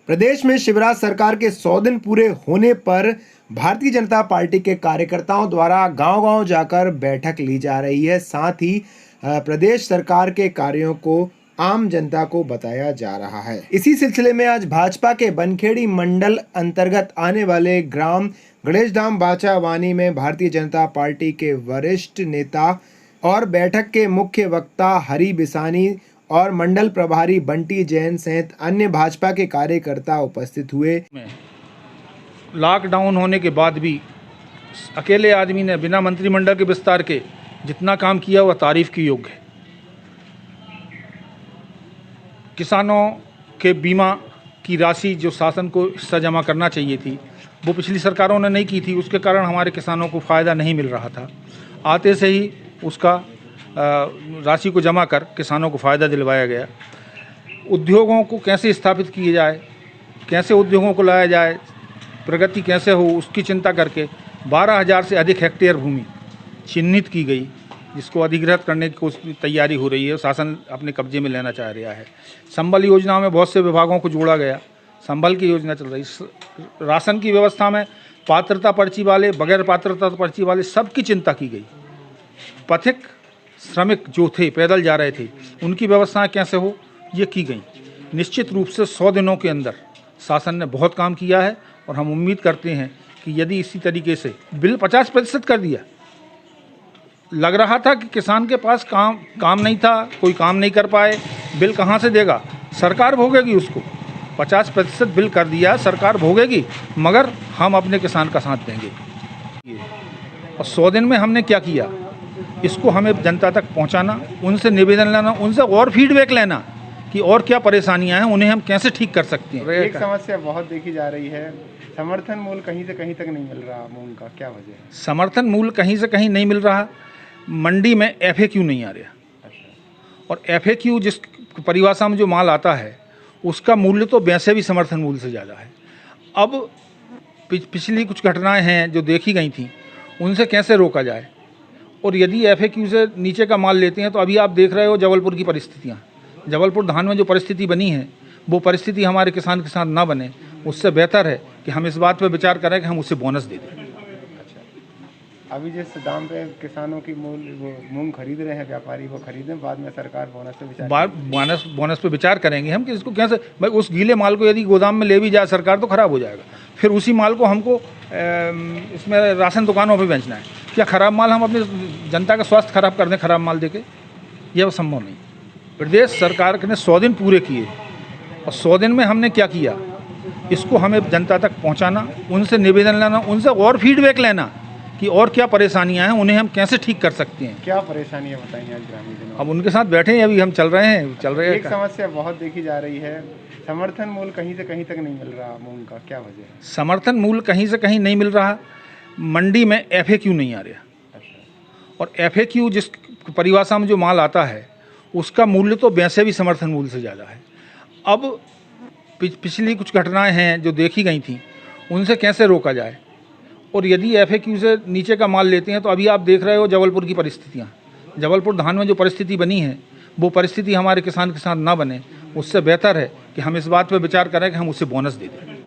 प्रदेश में शिवराज सरकार के 100 दिन पूरे होने पर भारतीय जनता पार्टी के कार्यकर्ताओं द्वारा गांव-गांव जाकर बैठक ली जा रही है। साथ ही प्रदेश सरकार के कार्यों को आम जनता को बताया जा रहा है। इसी सिलसिले में आज भाजपा के बनखेड़ी मंडल अंतर्गत आने वाले ग्राम गणेशधाम बाचावानी में भारतीय जनता पार्टी के वरिष्ठ नेता और बैठक के मुख्य वक्ता हरि बिसानी और मंडल प्रभारी बंटी जैन सहित अन्य भाजपा के कार्यकर्ता उपस्थित हुए। लॉकडाउन होने के बाद भी अकेले आदमी ने बिना मंत्रिमंडल के विस्तार के जितना काम किया वह तारीफ की योग्य है। किसानों के बीमा की राशि जो शासन को हिस्सा जमा करना चाहिए थी वो पिछली सरकारों ने नहीं की थी, उसके कारण हमारे किसानों को फ़ायदा नहीं मिल रहा था। आते से ही उसका राशि को जमा कर किसानों को फ़ायदा दिलवाया गया। उद्योगों को कैसे स्थापित किया जाए, कैसे उद्योगों को लाया जाए, प्रगति कैसे हो, उसकी चिंता करके 12,000 से अधिक हेक्टेयर भूमि चिन्हित की गई, जिसको अधिग्रहित करने की तैयारी हो रही है, शासन अपने कब्जे में लेना चाह रहा है। संबल योजना में बहुत से विभागों को जोड़ा गया, संबल की योजना चल रही। राशन की व्यवस्था में पात्रता पर्ची वाले, बगैर पात्रता पर्ची वाले सबकी चिंता की गई। पथिक श्रमिक जो थे, पैदल जा रहे थे, उनकी व्यवस्थाएं कैसे हो, ये की गई। निश्चित रूप से 100 दिनों के अंदर शासन ने बहुत काम किया है और हम उम्मीद करते हैं कि यदि इसी तरीके से बिल 50% कर दिया। लग रहा था कि किसान के पास काम नहीं था, कोई काम नहीं कर पाए, बिल कहाँ से देगा, सरकार भोगेगी उसको। 50% बिल कर दिया, सरकार भोगेगी, मगर हम अपने किसान का साथ देंगे। और 100 दिन में हमने क्या किया, इसको हमें जनता तक पहुंचाना, उनसे निवेदन लेना, उनसे और फीडबैक लेना कि और क्या परेशानियां हैं, उन्हें हम कैसे ठीक कर सकते हैं। एक समस्या बहुत देखी जा रही है, समर्थन मूल्य कहीं से कहीं तक नहीं मिल रहा मूंग का, क्या वजह है? समर्थन मूल्य कहीं से कहीं नहीं मिल रहा। मंडी में FAQ नहीं आ रहा। अच्छा। और FAQ जिस परिभाषा में जो माल आता है उसका मूल्य तो वैसे भी समर्थन मूल्य से ज़्यादा है। अब पिछली कुछ घटनाएं हैं जो देखी गई थी, उनसे कैसे रोका जाए। और यदि FAQ से नीचे का माल लेते हैं तो अभी आप देख रहे हो जबलपुर की परिस्थितियाँ, जबलपुर धान में जो परिस्थिति बनी है वो परिस्थिति हमारे किसान के साथ ना बने। उससे बेहतर है कि हम इस बात पर विचार करें कि हम उसे बोनस दे दें। अच्छा, अभी जिस दाम पे किसानों की मूंग खरीद रहे हैं व्यापारी, वो खरीदें, बाद में सरकार बोनस पे विचार बोनस पे विचार करेंगे हम कि इसको कैसे। भाई उस गीले माल को यदि गोदाम में ले भी जाए सरकार तो ख़राब हो जाएगा, फिर उसी माल को हमको इसमें राशन दुकानों पर बेचना है। क्या ख़राब माल हम अपनी जनता का स्वास्थ्य खराब कर दें ख़राब माल देके? यह संभव नहीं। प्रदेश सरकार ने 100 दिन पूरे किए और 100 दिन में हमने क्या किया, इसको हमें जनता तक पहुंचाना, उनसे निवेदन लेना, उनसे और फीडबैक लेना कि और क्या परेशानियां हैं, उन्हें हम कैसे ठीक कर सकते हैं। क्या परेशानियां बताइए आज ग्रामीण? अब उनके साथ बैठे हैं, अभी हम चल रहे हैं। एक समस्या बहुत देखी जा रही है, समर्थन मूल्य कहीं से कहीं तक नहीं मिल रहा मूंग का, क्या वजह है? समर्थन मूल्य कहीं से कहीं नहीं मिल रहा। मंडी में FAQ नहीं आ रहा। अच्छा। और FAQ जिस परिभाषा में जो माल आता है उसका मूल्य तो वैसे भी समर्थन मूल्य से ज़्यादा है। अब पिछली कुछ घटनाएं हैं जो देखी गई थी, उनसे कैसे रोका जाए। और यदि FAQ से नीचे का माल लेते हैं तो अभी आप देख रहे हो जबलपुर की परिस्थितियाँ, जबलपुर धान में जो परिस्थिति बनी है वो परिस्थिति हमारे किसान के साथ ना बने। उससे बेहतर है कि हम इस बात पर विचार करें कि हम उसे बोनस दे दें।